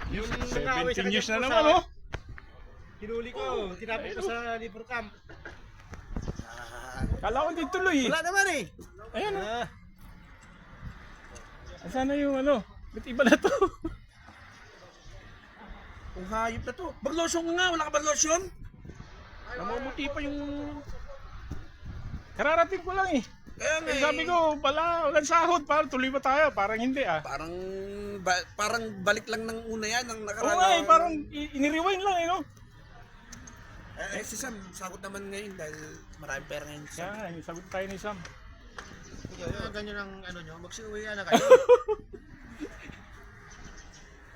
Yung 17 years na nagpusa, naman, oh. Hinuli ko, tinapos ko sa liver camp. Kala ko hindi tuloy eh. Wala naman eh. Ayan, oh. Ah, Asan na yung ano? Ba't iba na to? Kung hayop na to. Bag-lotion ka nga, wala ka bag-lotion? Namumuti pa yung... Kararating ko lang eh. Kaya nga Eh, sabi ko, pala, walang sahod. Parang tuloy pa tayo. Parang hindi ah. Parang balik lang ng una yan, ng Oo nakaraan. nga eh, parang inirewind lang eh, no? Si Sam, sagot naman ngayon dahil maraming pera ngayon. Si Sam. Kaya nga, sagot tayo ni Sam. ganyan ang ano nyo, magsiuwi na kayo.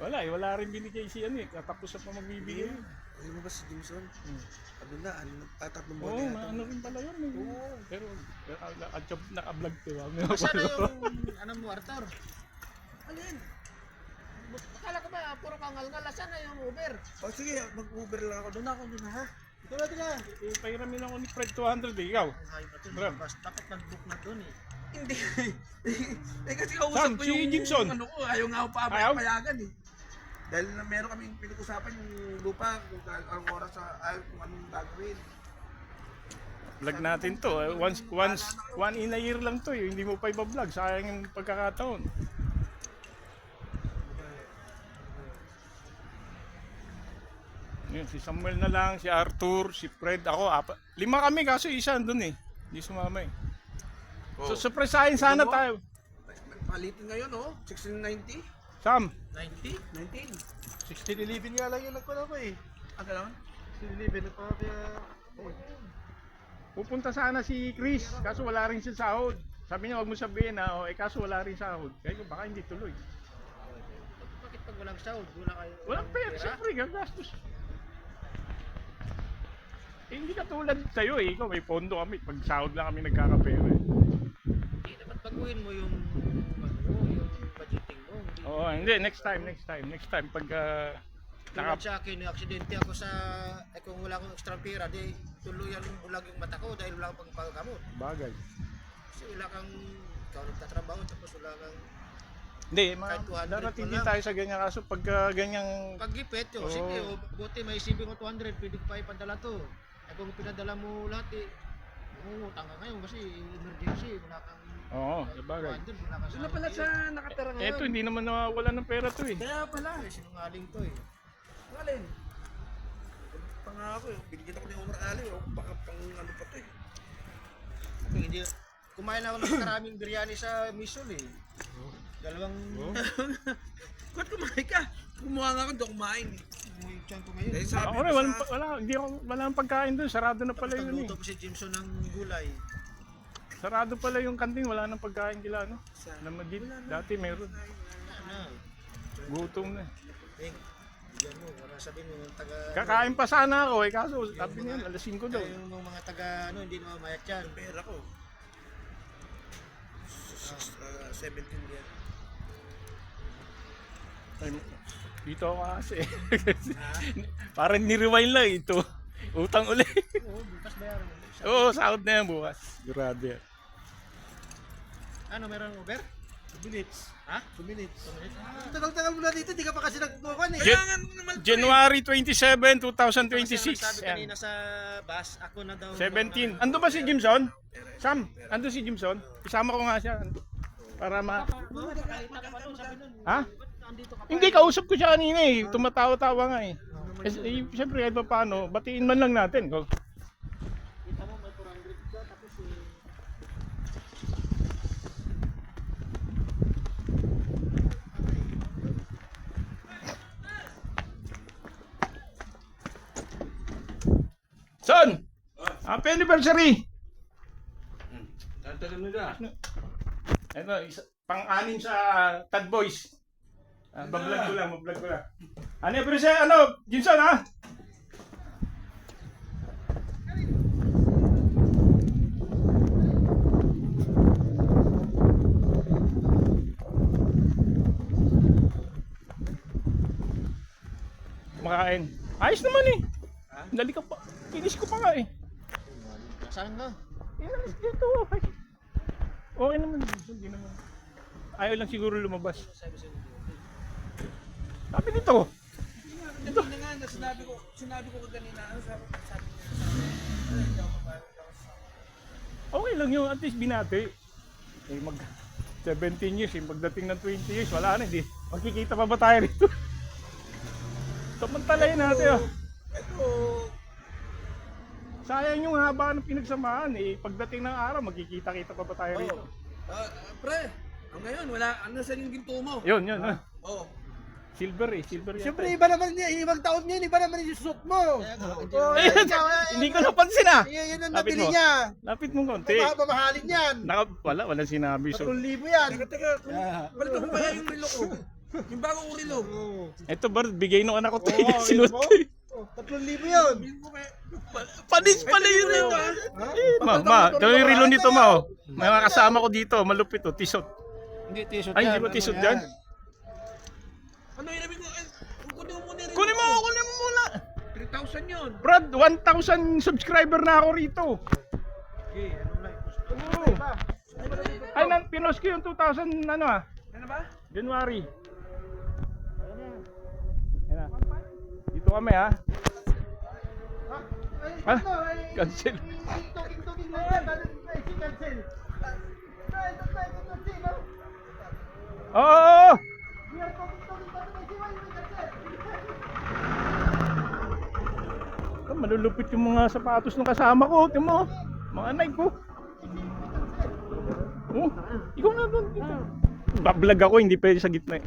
Wala eh, wala rin binigay si ano eh. Katapos pa magbibigay. Alam mo ba si Jameson? Ano na, tatlong Oo, buwan na ano rin pala yun eh. Pero, naka-vlog to. Saan na yung ano mo, Arthur? Alin? Akala ko ba, puro kangal-ngal. Saan na yung Uber? O sige, mag-Uber lang ako. Doon ako doon ha. Tulad ka. Pahiramin ako ni Fred 200 eh, ikaw. Ay, pati Bram. basta dapat nag-book na doon eh. Hindi. Kasi kausap Sam, ko si yung Jimson. ano ko, ayaw nga ako Ayaw? payagan eh. Dahil na meron kaming pinag-usapan yung lupa, kung ang oras sa kung anong gagawin. Vlog natin to. One in a year lang to eh. Hindi mo pa iba-vlog. Sayang yung pagkakataon. Yun, si Samuel na lang, si Arthur, si Fred, ako, 5 kami kaso isa andun eh. Hindi sumama eh. So surpriseahin sana tayo. Palitin ngayon oh, 1690? Sam, 90? 19? 16-11 nga lang yung nagpala ko eh. Ang gano'n? 16-11 nagpala kaya... pupunta sana si Chris, kaso wala rin siya sahod. Sabi niya, wag mo sabihin na, kaso wala rin sahod. Kaya ko, baka hindi tuloy. Bakit pag walang sahod, wala kayo... Walang pera, siyempre, gagastos. Eh, hindi katulad sa'yo eh, ikaw may pondo kami, pag sahod lang kami nagkakapera eh. Hindi, dapat baguhin mo yung... ano, yung budgeting mo. Oo, hindi, next time pag Tulad sa akin, aksidente ako sa... kung wala akong extra pera, di tuluyan yung bulag yung mata ko dahil wala akong pangpagamot. bagay. Kasi wala kang... ikaw nagtatrabaho, tapos wala kang... Hindi, Kahit 200 darating pa din lang. tayo sa ganyan kaso pag ganyang Pag-gipit, Oo. sige, buti may isipin ko 200, pwede ko pa ipadala to. Ay kung pinadala mo lahat eh, mangungutang ka ngayon kasi emergency, wala kang... Oo, sabagay. 200, wala kang Doon na pala sa nakatira ngayon. Eto, hindi naman nawawala ng pera to eh. Kaya pala. Ay, sinungaling to eh. Ang alin? Pangako eh, binigyan ako ni Omar Ali oh. Baka pang ano pa to eh. Kung hindi, kumain ako ng maraming biryani sa Mission eh. Dalawang... Ba't kumain ka? Kumuha nga ako doon kumain eh. Umuwi yung tiyan ko ngayon. Dahil sabi Ako ko rin, sa... wala nang pagkain doon, sarado na pala Tapos yun eh. nagluto pa si Jimson ng gulay. Sarado pala yung kantin, wala nang pagkain kila no. Na Madrid, dati meron. Ano? Gutom na. Eh, bigyan mo, para sabihin mo, taga... Kakain pa sana ako eh, kaso sabi niya, alas 5 daw. Yung mga taga, ano, hindi naman mayat yan. Pera ko. 17 yan. Ay, dito ako kasi. Parang ni-rewind lang ito. Utang uli. Oo, bukas bayaran mo. Oo, sahod na yan bukas. Sigurado yan. Ano, meron Uber? 2 minutes. Ha? 2 minutes. Tagal-tagal mo na dito, di ka pa kasi nagbukan eh. Jan- Kaya nga naman to eh. January 27, Kasi 2026. sabi Yan. kanina sa bus, ako na daw. 17. Ando ba si Jimson? Sam, ando si Jimson? Isama ko nga siya. Para ma... Ha? Hindi, kausap ko siya kanina eh. Tumatawa-tawa nga eh. Siyempre kahit pa paano, batiin man lang natin. Kita mo, may 400 ka, tapos Son! Happy anniversary! Tagal mo na. Ito, pang-anim sa Tad Boys. Bablog ko lang. Anniversary, Jimson ha? Makain. Ayos naman eh. Dali ka pa. Finish ko pa nga eh. saan ka? Inalis dito. Okay naman. Hindi naman. Ayaw lang siguro lumabas. Sabi nito. sinabi ko kanina, ano sabi niya sa akin? Hindi ako papayag, hindi ako sasama. Okay lang yun, at least binati. Eh, mag 17 years, eh, pagdating ng 20 years, wala na, hindi. Magkikita pa ba tayo rito? Samantalayin natin, oh. Ito, Sayang yung haba ng pinagsamahan, eh. Pagdating ng araw, magkikita-kita pa ba tayo rito? pre, ngayon, wala, ano sa yung ginto mo? Yun, yun, Oo. Silver eh, silver yata. Siyempre, iba naman niya, ibang taon niya, iba naman yung suit mo. Oh, Ayun, hindi ko napansin ah. Yan ang Lapit nabili mo. niya. Lapit mo konti. Mamahalin yan. Walang sinabi. So, 3,000 yan. Teka, balitan mo kaya yung relo ko. Yung bagong relo. eto bar, bigay nung anak ko to. Oo, Sinuot yun mo. ko eh. 3,000 yun. Panis pala yung relo. Ma, ito yung relo nito ma oh. May mga kasama ko dito, malupit oh, tisot. Hindi, t-shirt Ay, yan. hindi ba tisot yan? Ano yung nabi ko? Kunin mo muna yung relo. Kunin mo muna. 3,000 yun. Brad, 1,000 subscriber na ako rito. Okay, anong like? Oo. Ay, pinost ko yung 2,000 ano ah. Ano ba? January. Ayan na. Dito kami ha. Ha? Cancel. Tingin lang yan. Si cancel. Oo! Oh, malulupit yung mga sapatos ng kasama ko. Tingnan mo. Mga Nike ko. Oh, ikaw na doon. Bablog ako, hindi pwede sa gitna eh.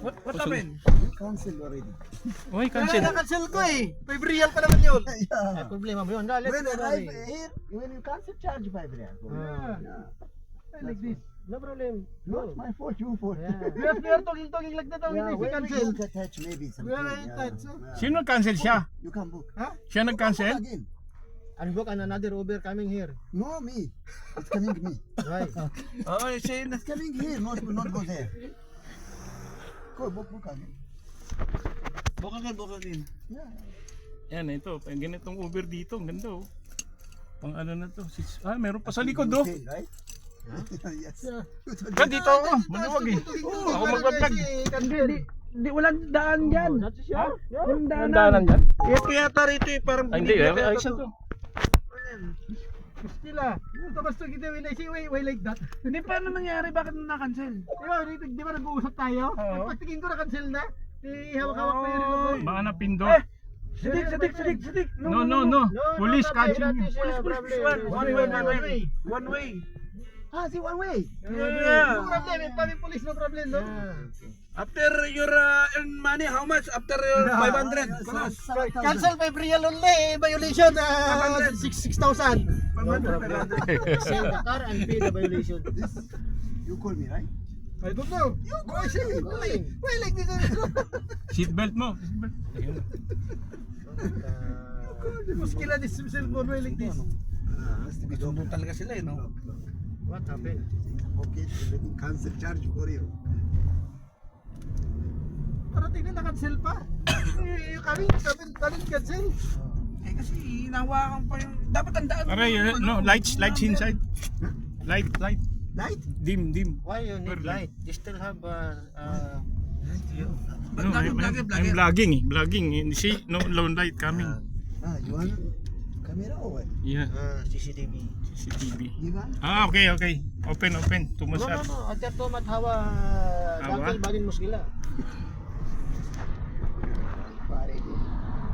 What happened? Cancel already. Uy, Kaya cancel. na-cancel ko eh. 5 real pa naman yun. Ay, problema mo yun. Let's When go, arrive Rory. here, when you cancel, charge 5 real. Like this. No problem. Not my fault, your fault. Yeah. We are talking like that. Yeah, We when cancel. you touch maybe something. We are in touch. Sino nag-cancel siya? You can book. Siya nag-cancel? Again. And book another Uber coming here. No, me. It's coming me. Right. Oh, say na. It's coming here, not go there. Go, book again. Buka din. Yeah. Yan, ito. Pag ganitong Uber dito, ang ganda oh. Pang ano na to? Meron pa sa likod oh. Okay, right? Yes. Ka dito ako, maluwag eh. Ako mag-vlog. Hindi, walang daan dyan. Ha? Walang Ang daanan dyan? Ito yata rito eh, parang Ay, hindi. Ay, isa to. Sila. Basta kita when I say why like that. Hindi, paano nangyari? Bakit na-cancel? Di ba nag-uusap tayo? Oo. Pagtingin ko na-cancel na. Hawak-hawak pa yung relo ko. Baka napindot. Sadik. No. Police catching you. One way. Ah, see one way. No problem, kami police, no problem, no? After your earn money, how much? After your 500? Cancel 5 real only, violation 6,000. Sell the car and pay the violation. This, you call me, right? I don't know. You go say why like this? Seatbelt mo. Ayun. Muskila this cellphone, why like this? Sundo talaga sila eh, no? What happened? Okay, let me cancel charge for you. Parating na na-cancel pa. Kami cancel. Eh kasi hinawakan pa yung... Dapat tandaan mo. Aray, no, lights inside. Light. Light? Dim. Why you need Super light? You still have No, I'm vlogging. See, no lone light coming. Ah, you want camera or what? Yeah, CCTV. CCTV. You want? Okay. Open. No, Tumasat. After tomat hawa Hawa? dangkal banin mo sila.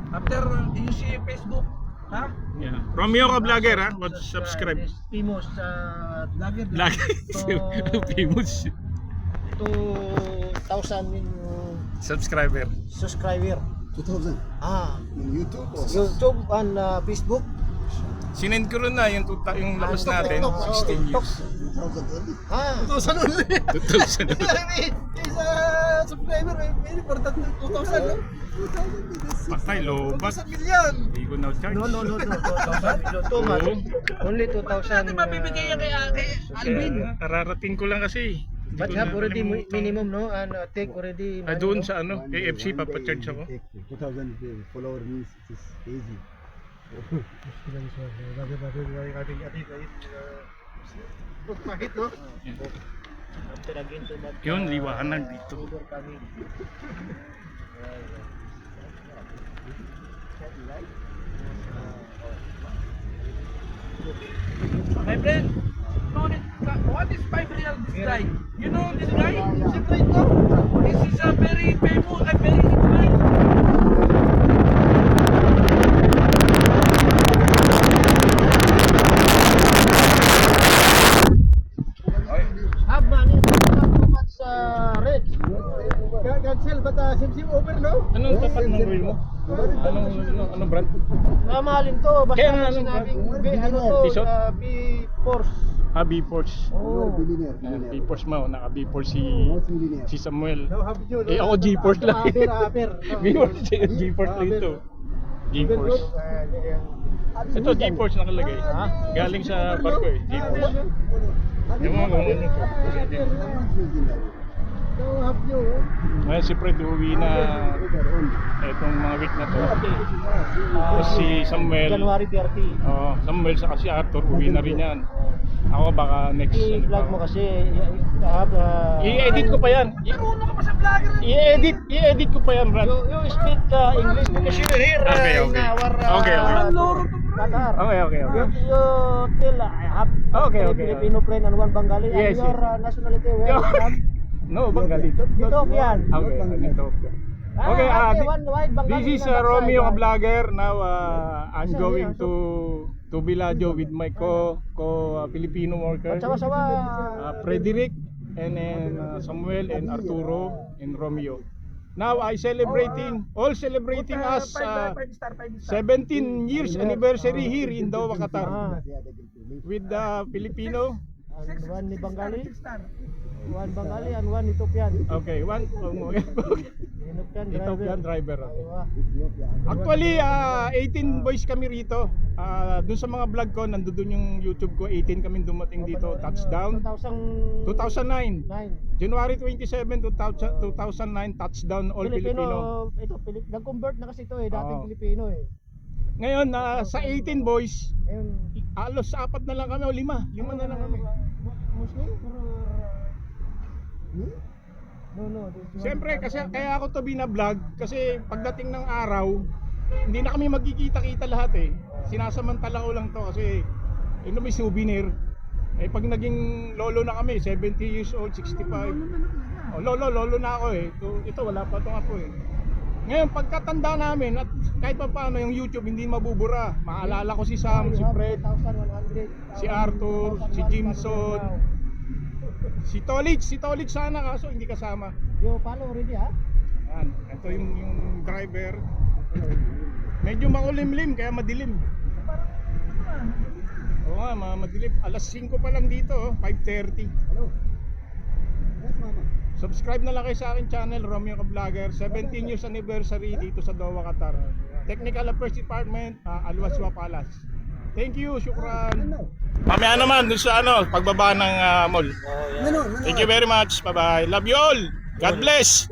After you see Facebook, ha? Yeah. Romeo ka vlogger ha? Subscribe. Famous vlogger. Vlogger. Famous. 2,000 Subscriber. subscriber. 2000 Ah, in YouTube or YouTube and Facebook. Sinend ko rin na yung labas natin. 16 years. 2000 only. Ah, 2,000 only. 2000. Isa subscriber, very important 2,000. no? 2000 Patay, lobat. 2,000 million. Hindi ko na charge. no. 2,000. Tomat. Only 2,000. Mabibigay yan kay Alvin. Kararating ko lang kasi. Hindi But ko have na already kalimutan. minimum no and take already. Ah, doon sa ano, KFC, papacharge ako. 2000 follower means it is easy. Bakit no? After again to that. Yun, liwanag dito. Uber coming. My friend, what is 5 real this guy? You know this guy? This is a very famous, a very good guy. Have money, not too much rich. Cancel, but sim over, no? Anong tapat ng reel mo? Anong brand? Mamahalin to, basta Kaya nga, sinabing B, ano to, T-shirt? B Force. Ah, B-Force. Oh. B-Force mo, naka B-Force si Samuel. No, have you, no? Eh ako G-Force lang. Aper. B-Force, G-Force lang ito. G-Force. Ito G-Force nakalagay. Galing sa barko eh. G-Force. Yung mga ganun ito. No, have you. Ngayon si Fred uwi na etong mga week na to. Tapos si Samuel. January 30. Oh, Samuel sa si Arthur uwi na rin yan. Ako baka next I-vlog mo kasi, have I-edit ko pa yan. I-edit ko pa yan, Brad. You speak English because you're here Okay. in our Okay. Qatar. Okay. You tell I have Okay. Filipino friend and one Bengali Yes, and your nationality where you from? No, Bengali. Ethiopian. Okay, Ethiopia. Okay, one Bengali. this is na Romeo backside, Vlogger. Now I'm going to Biladjo with my Filipino worker. Sawa-sawa. Frederick and then Samuel and Arturo and Romeo. Now I all celebrating us 17 years anniversary here in Doha, Qatar with the Filipino. And one ni Bengali. One Bengali and one Ethiopian. Okay, one Ethiopian driver. Aywa. Actually, 18 boys kami rito. Doon sa mga vlog ko, nandoon yung YouTube ko, 18 kami dumating dito, touchdown. 2009. 2009. January 27, 2009, touchdown all Filipino. Ito, nag-convert na kasi ito eh, dating Oo. Pilipino eh. Ngayon, sa 18 boys, Ngayon, alos 4 na lang kami o 5. 5 na lang kami. Muslim? No. Siyempre, kasi kaya ako to bina-vlog kasi pagdating ng araw, hindi na kami magkikita-kita lahat eh. Sinasamantala ko lang to kasi may souvenir. Eh pag naging lolo na kami, 70 years old, 65. Oh, lolo na ako eh. Ito wala pa tong ako eh. Ngayon pagkatanda namin at kahit pa paano yung YouTube hindi mabubura. Maalala ko si Sam, si Fred, 1,100. si Arthur, si Jimson, si Tolich sana kaso hindi kasama. Yo, follow already ha? Yan, ito yung driver. Medyo makulimlim kaya madilim. Oo nga, madilim. Alas 5 pa lang dito, 5:30. Subscribe na lang kayo sa akin channel, Romeo Vlogger. 17 years anniversary dito sa Doha, Qatar. Technical Affairs Department, Al-Waswa Palace. Thank you, syukran. Mamaya naman dun sa pagbaba ng mall. Thank you very much. Bye-bye. Love you all. God bless.